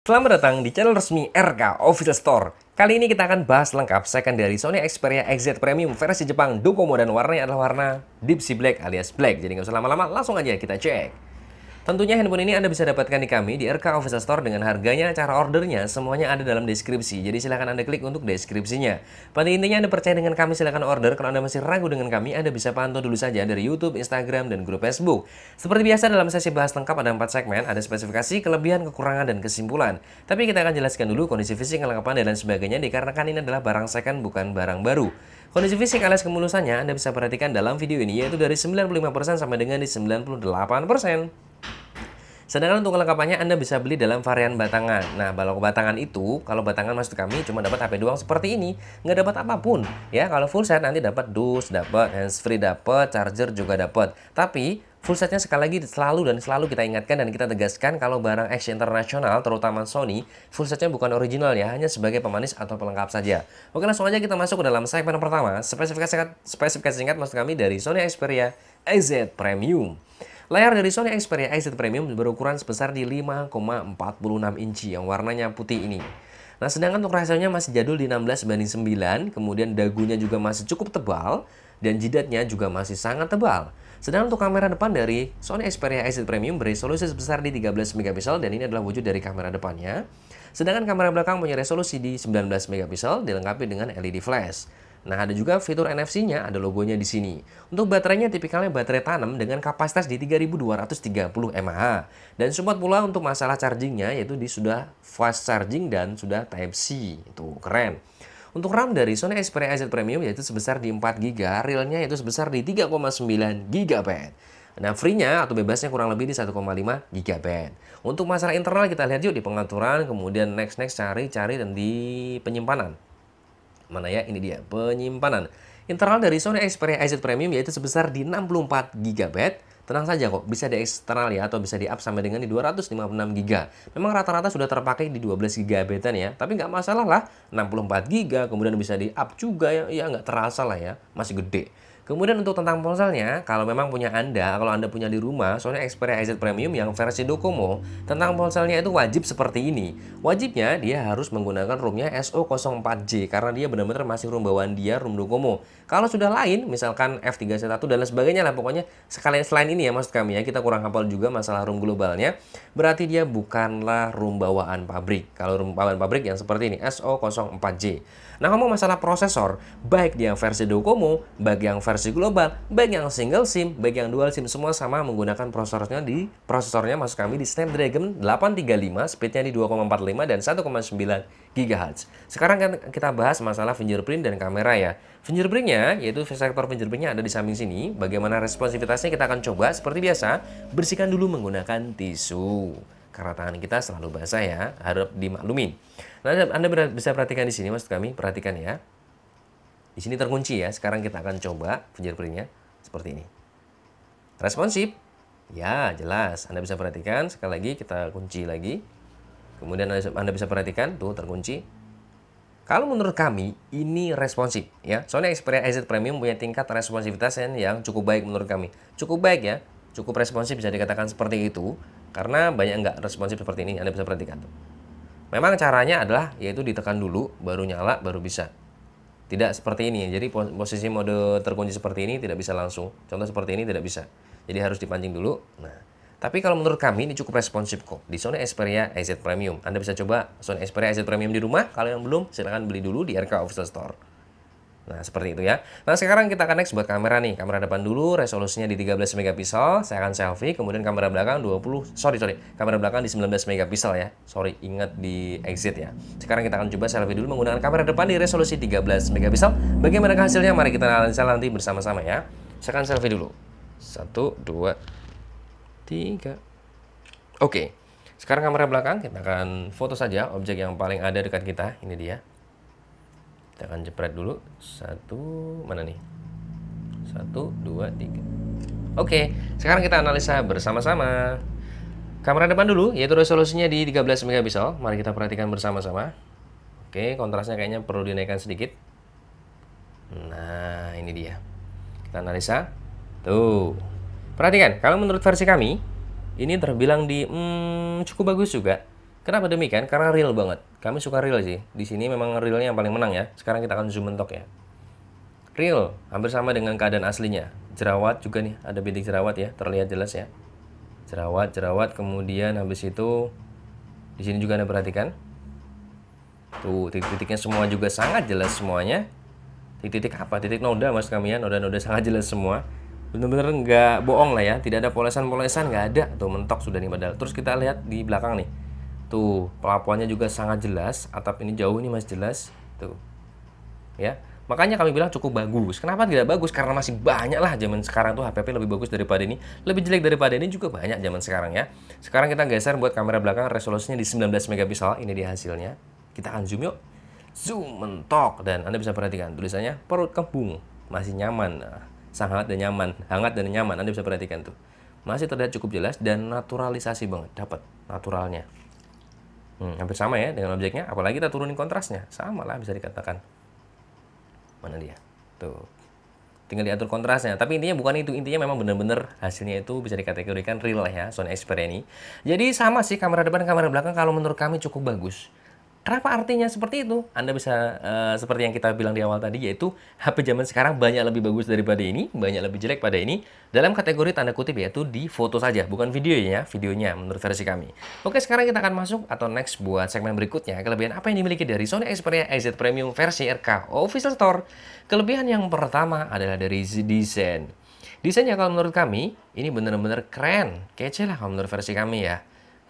Selamat datang di channel resmi RK Official Store. Kali ini kita akan bahas lengkap second dari Sony Xperia XZ Premium versi Jepang Docomo, dan warnanya adalah warna Deep Sea Black alias Black. Jadi nggak usah lama-lama, langsung aja kita cek. Tentunya handphone ini Anda bisa dapatkan di kami di RK Official Store dengan harganya, cara ordernya, semuanya ada dalam deskripsi. Jadi silahkan Anda klik untuk deskripsinya. Pada intinya Anda percaya dengan kami, silahkan order. Kalau Anda masih ragu dengan kami, Anda bisa pantau dulu saja dari YouTube, Instagram, dan grup Facebook. Seperti biasa dalam sesi bahas lengkap ada 4 segmen, ada spesifikasi, kelebihan, kekurangan, dan kesimpulan. Tapi kita akan jelaskan dulu kondisi fisik, kelengkapan, dan lain sebagainya, dikarenakan ini adalah barang second bukan barang baru. Kondisi fisik alias kemulusannya Anda bisa perhatikan dalam video ini, yaitu dari 95% sampai dengan di 98%. Sedangkan untuk kelengkapannya Anda bisa beli dalam varian batangan. Nah, kalau batangan itu, kalau batangan maksud kami cuma dapat HP doang seperti ini, nggak dapat apapun. Ya, kalau full set nanti dapat dus, dapat handsfree, dapat charger juga dapat. Tapi full setnya sekali lagi selalu kita ingatkan dan kita tegaskan kalau barang X internasional, terutama Sony, full setnya bukan original ya, hanya sebagai pemanis atau pelengkap saja. Oke, langsung aja kita masuk ke dalam segmen pertama. Spesifikasi singkat maksud kami dari Sony Xperia XZ Premium. Layar dari Sony Xperia XZ Premium berukuran sebesar di 5,46 inci yang warnanya putih ini. Nah, sedangkan untuk rasionya masih jadul di 16:9, kemudian dagunya juga masih cukup tebal, dan jidatnya juga masih sangat tebal. Sedangkan untuk kamera depan dari Sony Xperia XZ Premium beresolusi sebesar di 13 megapiksel, dan ini adalah wujud dari kamera depannya. Sedangkan kamera belakang punya resolusi di 19 megapiksel, dilengkapi dengan LED flash. Nah, ada juga fitur NFC-nya, ada logonya di sini. Untuk baterainya tipikalnya baterai tanam dengan kapasitas di 3230 mAh. Dan support pula untuk masalah chargingnya, yaitu sudah fast charging dan sudah Type-C. Itu keren. Untuk RAM dari Sony Xperia XZ Premium yaitu sebesar di 4GB, realnya yaitu sebesar di 3,9 GB. Nah, free-nya atau bebasnya kurang lebih di 1,5 GB. Untuk masalah internal kita lihat yuk di pengaturan, kemudian next cari dan di penyimpanan. Mana ya, ini dia penyimpanan. Internal dari Sony Xperia XZ Premium yaitu sebesar di 64 GB. Tenang saja kok, bisa di eksternal ya, atau bisa di up sampai dengan di 256 GB. Memang rata-rata sudah terpakai di 12 GB-an ya, tapi nggak masalah lah. 64 GB, kemudian bisa di up juga ya nggak terasa lah ya, masih gede. Kemudian untuk tentang ponselnya, kalau memang punya kalau Anda punya di rumah Sony Xperia XZ Premium yang versi Docomo, tentang ponselnya itu wajib seperti ini. Wajibnya dia harus menggunakan ROM-nya SO04J karena dia benar-benar masih ROM bawaan dia, ROM Docomo. Kalau sudah lain, misalkan F3C1 dan lain sebagainya lah, pokoknya sekalian selain ini ya maksud kami ya, kita kurang hafal juga masalah ROM globalnya, berarti dia bukanlah ROM bawaan pabrik. Kalau ROM bawaan pabrik yang seperti ini, SO04J. Nah, ngomong masalah prosesor, baik yang versi Docomo, baik yang versi global, baik yang single SIM, baik yang dual SIM, semua sama menggunakan prosesornya masuk kami di Snapdragon 835, speednya di 2,45 dan 1,9 GHz. Sekarang kan kita bahas masalah fingerprint dan kamera ya. Fingerprintnya, yaitu sektor fingerprintnya ada di samping sini. Bagaimana responsivitasnya kita akan coba seperti biasa, bersihkan dulu menggunakan tisu. Karena tangan kita selalu basah ya, harap dimaklumin. Nah, Anda bisa perhatikan di sini, maksud kami, perhatikan ya. Di sini terkunci ya. Sekarang kita akan coba fingerprintnya seperti ini. Responsif, ya jelas. Anda bisa perhatikan. Sekali lagi kita kunci lagi. Kemudian Anda bisa perhatikan tuh terkunci. Kalau menurut kami ini responsif ya. Sony Xperia XZ Premium punya tingkat responsivitas yang cukup baik menurut kami. Cukup baik ya. Cukup responsif bisa dikatakan seperti itu. Karena banyak nggak responsif seperti ini, Anda bisa perhatikan tuh. Memang caranya adalah yaitu ditekan dulu, baru nyala, baru bisa. Tidak seperti ini, jadi posisi mode terkunci seperti ini tidak bisa langsung. Contoh seperti ini tidak bisa. Jadi harus dipancing dulu. Nah, tapi kalau menurut kami ini cukup responsif kok di Sony Xperia XZ Premium. Anda bisa coba Sony Xperia XZ Premium di rumah. Kalau yang belum, silahkan beli dulu di RK Official Store. Nah, seperti itu ya. Nah, sekarang kita akan next buat kamera nih. Kamera depan dulu, resolusinya di 13 megapiksel. Saya akan selfie, kemudian kamera belakang kamera belakang di 19 megapiksel ya. Sorry, ingat di exit ya. Sekarang kita akan coba selfie dulu menggunakan kamera depan di resolusi 13 megapiksel. Bagaimana hasilnya? Mari kita analisa nanti bersama-sama ya. Saya akan selfie dulu. 1, 2, 3. Oke. Sekarang kamera belakang, kita akan foto saja objek yang paling ada dekat kita. Ini dia. Kita akan jepret dulu. Mana nih? 1, 2, 3. Oke, sekarang kita analisa bersama-sama. Kamera depan dulu, yaitu resolusinya di 13 megapiksel. Mari kita perhatikan bersama-sama. Oke, kontrasnya kayaknya perlu dinaikkan sedikit. Nah, ini dia. Kita analisa. Tuh. Perhatikan, kalau menurut versi kami, ini terbilang di cukup bagus juga. Kenapa demikian? Karena real banget. Kami suka real sih. Di sini memang realnya yang paling menang ya. Sekarang kita akan zoom mentok ya. Real, hampir sama dengan keadaan aslinya. Jerawat juga nih, ada bintik jerawat ya, terlihat jelas ya. Jerawat, kemudian habis itu di sini juga Anda perhatikan. Tuh, titik-titiknya semua juga sangat jelas semuanya. Titik-titik apa? Titik noda mas kami ya, noda-noda sangat jelas semua. Bener-bener nggak bohong lah ya, tidak ada polesan-polesan, nggak ada. Tuh mentok sudah nih padahal. Terus kita lihat di belakang nih. Tuh, pelapuannya juga sangat jelas. Atap ini jauh nih mas jelas. Tuh, ya. Makanya kami bilang cukup bagus. Kenapa tidak bagus? Karena masih banyak lah zaman sekarang tuh HPP lebih bagus daripada ini. Lebih jelek daripada ini juga banyak zaman sekarang ya. Sekarang kita geser buat kamera belakang, resolusinya di 19 megapiksel. Ini dia hasilnya. Kita akan zoom yuk. Zoom mentok. Dan Anda bisa perhatikan tulisannya perut kembung. Masih nyaman. Sangat dan nyaman. Hangat dan nyaman. Anda bisa perhatikan tuh. Masih terlihat cukup jelas dan naturalisasi banget. Dapat naturalnya. Hampir sama ya dengan objeknya. Apalagi kita turunin kontrasnya. Sama lah bisa dikatakan. Mana dia? Tuh. Tinggal diatur kontrasnya. Tapi intinya bukan itu. Intinya memang benar-benar hasilnya itu bisa dikategorikan real ya, Sony Xperia ini. Jadi sama sih kamera depan, kamera belakang kalau menurut kami cukup bagus. Kenapa artinya seperti itu? Anda bisa seperti yang kita bilang di awal tadi, yaitu HP zaman sekarang banyak lebih bagus daripada ini, banyak lebih jelek pada ini, dalam kategori tanda kutip yaitu di foto saja, bukan videonya, videonya menurut versi kami. Oke, sekarang kita akan masuk atau next buat segmen berikutnya, kelebihan apa yang dimiliki dari Sony Xperia XZ Premium versi RK Official Store. Kelebihan yang pertama adalah dari desain. Desainnya kalau menurut kami, ini benar-benar keren, kece lah kalau menurut versi kami ya.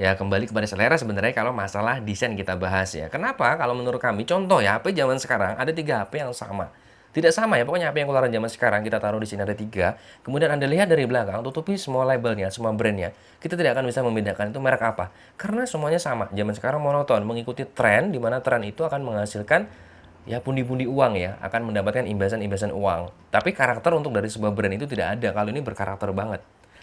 Ya, kembali kepada selera sebenarnya kalau masalah desain kita bahas ya. Kenapa? Kalau menurut kami, contoh ya, HP zaman sekarang ada 3 HP yang sama. Tidak sama ya, pokoknya HP yang keluaran zaman sekarang kita taruh di sini ada 3. Kemudian Anda lihat dari belakang, tutupi semua labelnya, semua brandnya. Kita tidak akan bisa membedakan itu merek apa. Karena semuanya sama. Zaman sekarang monoton, mengikuti tren, di mana tren itu akan menghasilkan ya pundi-pundi uang ya, akan mendapatkan imbasan-imbasan uang. Tapi karakter untuk dari sebuah brand itu tidak ada. Kalau ini berkarakter banget.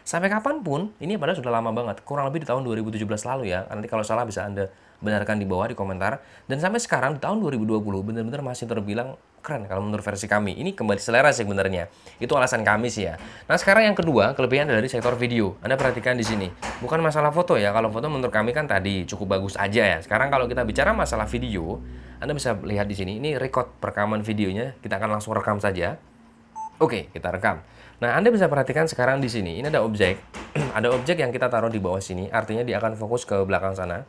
Sampai kapanpun, ini padahal sudah lama banget, kurang lebih di tahun 2017 lalu ya. Nanti kalau salah bisa Anda benarkan di bawah di komentar. Dan sampai sekarang di tahun 2020 benar-benar masih terbilang keren kalau menurut versi kami. Ini kembali selera sih sebenarnya. Itu alasan kami sih ya. Nah, sekarang yang kedua, kelebihan dari sektor video. Anda perhatikan di sini. Bukan masalah foto ya. Kalau foto menurut kami kan tadi cukup bagus aja ya. Sekarang kalau kita bicara masalah video, Anda bisa lihat di sini. Ini record perekaman videonya. Kita akan langsung rekam saja. Oke, kita rekam. Nah, Anda bisa perhatikan sekarang di sini. Ini ada objek. Ada objek yang kita taruh di bawah sini. Artinya dia akan fokus ke belakang sana.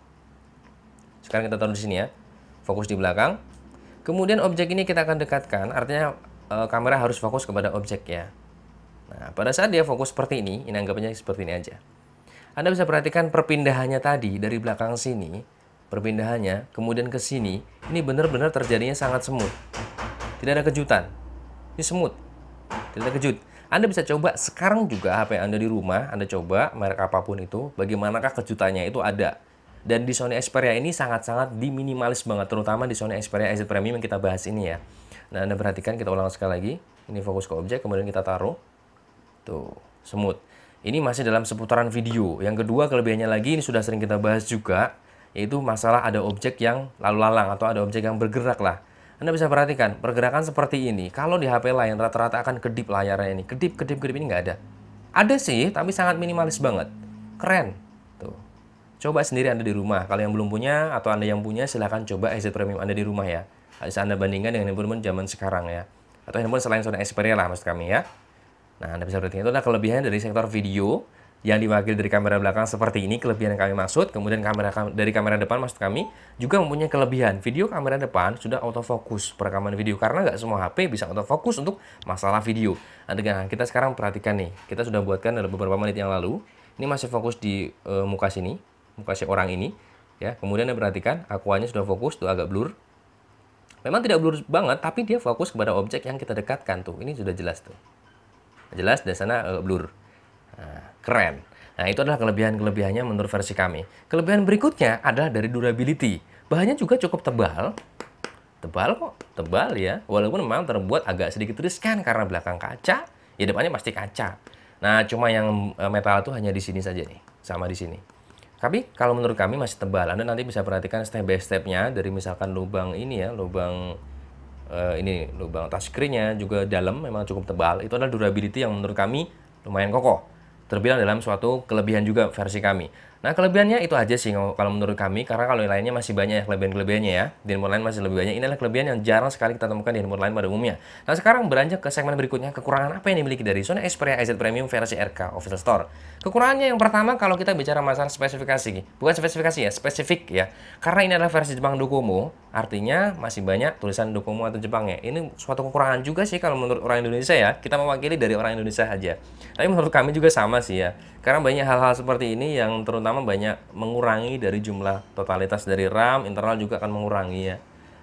Sekarang kita taruh di sini ya. Fokus di belakang. Kemudian objek ini kita akan dekatkan. Artinya kamera harus fokus kepada objek ya. Nah, pada saat dia fokus seperti ini anggapnya seperti ini aja. Anda bisa perhatikan perpindahannya tadi dari belakang sini. Perpindahannya, kemudian ke sini. Ini benar-benar terjadinya sangat smooth. Tidak ada kejutan. Ini smooth. Tidak ada kejut. Anda bisa coba sekarang juga HP Anda di rumah, Anda coba merek apapun itu, bagaimanakah kejutannya itu ada. Dan di Sony Xperia ini sangat-sangat diminimalis banget, terutama di Sony Xperia XZ Premium yang kita bahas ini ya. Nah, Anda perhatikan, kita ulang sekali lagi. Ini fokus ke objek, kemudian kita taruh. Tuh, smooth. Ini masih dalam seputaran video. Yang kedua, kelebihannya lagi, ini sudah sering kita bahas juga, yaitu masalah ada objek yang lalu lalang atau ada objek yang bergerak lah. Anda bisa perhatikan, pergerakan seperti ini, kalau di HP lain rata-rata akan kedip layarnya ini. Kedip, ini nggak ada. Ada sih, tapi sangat minimalis banget. Keren. Tuh. Coba sendiri Anda di rumah. Kalau yang belum punya, atau Anda yang punya, silahkan coba XZ Premium Anda di rumah ya. Bisa Anda bandingkan dengan handphone zaman sekarang ya. Atau handphone selain Sony Xperia lah, maksud kami ya. Nah, Anda bisa perhatikan, itu adalah kelebihan dari sektor video yang diwakili dari kamera belakang seperti ini, kelebihan yang kami maksud. Kemudian dari kamera depan maksud kami juga mempunyai kelebihan. Video kamera depan sudah autofocus perekaman video, karena nggak semua HP bisa autofocus untuk masalah video. Nah, kita sekarang perhatikan nih, kita sudah buatkan dalam beberapa menit yang lalu. Ini masih fokus di muka sini, muka si orang ini ya. Kemudian Anda perhatikan aquanya sudah fokus, tuh agak blur. Memang tidak blur banget, tapi dia fokus kepada objek yang kita dekatkan tuh. Ini sudah jelas tuh. Jelas dan sana blur. Nah, keren. Nah, itu adalah kelebihan-kelebihannya menurut versi kami. Kelebihan berikutnya adalah dari durability. Bahannya juga cukup tebal. Tebal kok, tebal ya. Walaupun memang terbuat agak sedikit riskan karena belakang kaca, ya depannya pasti kaca. Nah, cuma yang metal itu hanya di sini saja nih, sama di sini. Tapi kalau menurut kami masih tebal. Anda nanti bisa perhatikan step by step-nya dari misalkan lubang ini ya, lubang touchscreen-nya juga dalam memang cukup tebal. Itu adalah durability yang menurut kami lumayan kokoh. Terbilang dalam suatu kelebihan juga versi kami. Nah, kelebihannya itu aja sih kalau menurut kami, karena kalau yang lainnya masih banyak ya kelebihan-kelebihannya ya. Di handphone lain masih lebih banyak. Ini adalah kelebihan yang jarang sekali kita temukan di handphone lain pada umumnya. Nah, sekarang beranjak ke segmen berikutnya, kekurangan apa yang dimiliki dari Sony Xperia Z Premium versi RK Official Store. Kekurangannya yang pertama kalau kita bicara masalah spesifikasi, bukan spesifikasi ya, spesifik ya. Karena ini adalah versi Jepang Docomo, artinya masih banyak tulisan Docomo atau Jepangnya. Ini suatu kekurangan juga sih kalau menurut orang Indonesia ya. Kita mewakili dari orang Indonesia aja. Tapi menurut kami juga sama sih ya. Karena banyak hal-hal seperti ini yang terutama banyak mengurangi dari jumlah totalitas dari RAM, internal juga akan mengurangi ya.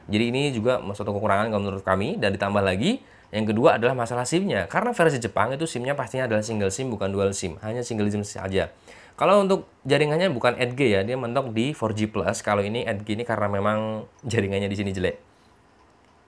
Jadi ini juga suatu kekurangan kalau menurut kami. Dan ditambah lagi, yang kedua adalah masalah SIM-nya. Karena versi Jepang itu SIM-nya pastinya adalah single SIM, bukan dual SIM. Hanya single SIM saja. Kalau untuk jaringannya bukan 8G ya, dia mentok di 4G+. Kalau ini 8G ini karena memang jaringannya di sini jelek.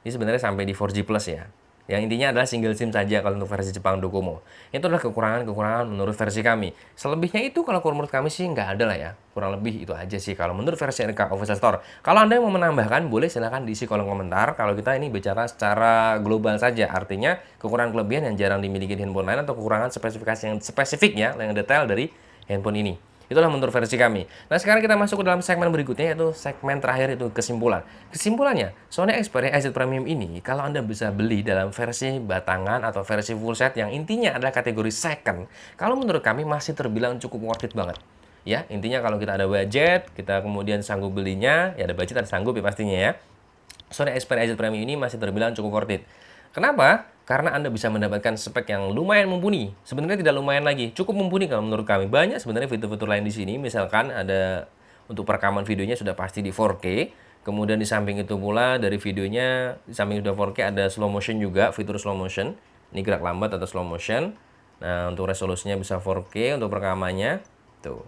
Ini sebenarnya sampai di 4G Plus ya. Yang intinya adalah single SIM saja kalau untuk versi Jepang Docomo. Itu adalah kekurangan-kekurangan menurut versi kami. Selebihnya itu kalau menurut kami sih nggak ada lah ya. Kurang lebih itu aja sih kalau menurut versi RK Official Store. Kalau Anda mau menambahkan, boleh silahkan diisi kolom komentar. Kalau kita ini bicara secara global saja. Artinya kekurangan-kelebihan yang jarang dimiliki di handphone lain atau kekurangan spesifikasi yang spesifik ya, yang detail dari handphone ini. Itulah menurut versi kami. Nah, sekarang kita masuk ke dalam segmen berikutnya, yaitu segmen terakhir, itu kesimpulan. Kesimpulannya, Sony Xperia Z Premium ini, kalau Anda bisa beli dalam versi batangan atau versi full set yang intinya adalah kategori second, kalau menurut kami masih terbilang cukup worth it banget. Ya, intinya kalau kita ada budget, kita kemudian sanggup belinya, ya ada budget, ada sanggup ya pastinya ya. Sony Xperia Z Premium ini masih terbilang cukup worth it. Kenapa? Karena Anda bisa mendapatkan spek yang lumayan mumpuni. Sebenarnya tidak lumayan lagi, cukup mumpuni kalau menurut kami. Banyak sebenarnya fitur-fitur lain di sini, misalkan ada untuk perekaman videonya sudah pasti di 4K. Kemudian di samping itu pula dari videonya, di samping sudah 4K ada slow motion juga, fitur slow motion. Ini gerak lambat atau slow motion. Nah, untuk resolusinya bisa 4K, untuk perekamannya tuh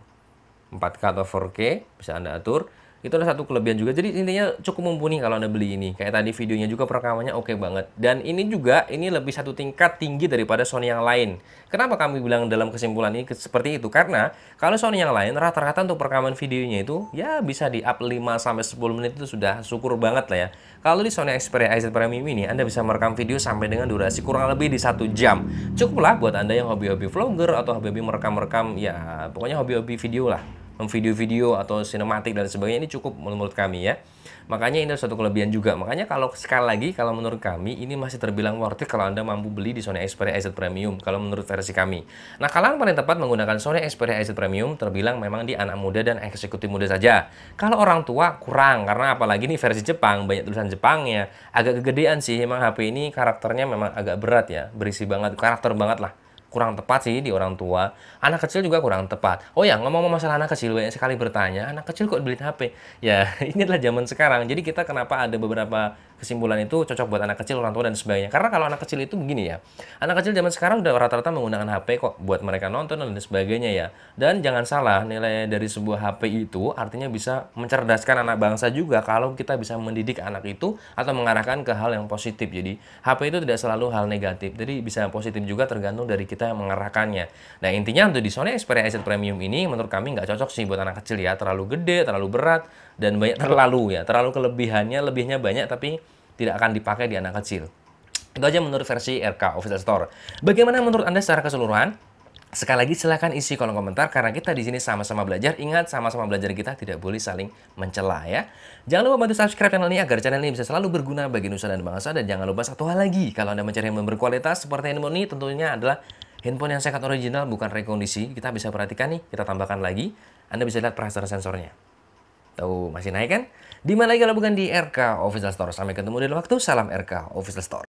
4K atau 4K bisa Anda atur. Itu adalah satu kelebihan juga. Jadi intinya cukup mumpuni kalau Anda beli ini. Kayak tadi videonya juga perekamannya oke banget. Dan ini juga ini lebih satu tingkat tinggi daripada Sony yang lain. Kenapa kami bilang dalam kesimpulan ini seperti itu? Karena kalau Sony yang lain rata-rata untuk perekaman videonya itu ya bisa di up 5 sampai 10 menit itu sudah syukur banget lah ya. Kalau di Sony Xperia Z Premium ini Anda bisa merekam video sampai dengan durasi kurang lebih di 1 jam. Cukuplah buat Anda yang hobi-hobi vlogger atau hobi-hobi merekam-rekam ya pokoknya hobi-hobi video lah. Video-video atau sinematik dan sebagainya, ini cukup menurut kami ya. Makanya ini suatu kelebihan juga. Makanya kalau sekali lagi kalau menurut kami ini masih terbilang worth it kalau Anda mampu beli di Sony Xperia Z Premium kalau menurut versi kami. Nah, kalian paling tepat menggunakan Sony Xperia Z Premium terbilang memang di anak muda dan eksekutif muda saja. Kalau orang tua kurang, karena apalagi ini versi Jepang, banyak tulisan Jepangnya, agak kegedean sih. Emang HP ini karakternya memang agak berat ya, berisi banget, karakter banget lah. Kurang tepat sih di orang tua. Anak kecil juga kurang tepat. Oh ya, ngomong-ngomong masalah anak kecil, banyak sekali bertanya, anak kecil kok beli HP? Ya, ini adalah zaman sekarang. Jadi kita kenapa ada beberapa kesimpulan itu cocok buat anak kecil, orang tua, dan sebagainya. Karena kalau anak kecil itu begini ya, anak kecil zaman sekarang udah rata-rata menggunakan HP kok buat mereka nonton dan sebagainya ya. Dan jangan salah, nilai dari sebuah HP itu artinya bisa mencerdaskan anak bangsa juga kalau kita bisa mendidik anak itu atau mengarahkan ke hal yang positif. Jadi, HP itu tidak selalu hal negatif. Jadi bisa positif juga tergantung dari kita yang mengarahkannya. Nah, intinya untuk di Sony Xperia Z Premium ini menurut kami nggak cocok sih buat anak kecil ya. Terlalu gede, terlalu berat, dan banyak terlalu kelebihannya, lebihnya banyak tapi tidak akan dipakai di anak kecil. Itu aja menurut versi RK Official Store. Bagaimana menurut Anda secara keseluruhan? Sekali lagi silahkan isi kolom komentar karena kita di sini sama-sama belajar. Ingat, sama-sama belajar kita tidak boleh saling mencela ya. Jangan lupa bantu subscribe channel ini agar channel ini bisa selalu berguna bagi nusa dan bangsa. Dan jangan lupa satu hal lagi, kalau Anda mencari handphone berkualitas seperti handphone ini, tentunya adalah handphone yang sehat original, bukan rekondisi. Kita bisa perhatikan nih, kita tambahkan lagi. Anda bisa lihat pressure sensornya. Tuh, masih naik kan? Di mana lagi kalau bukan di RK Official Store. Sampai ketemu di lain waktu. Salam RK Official Store.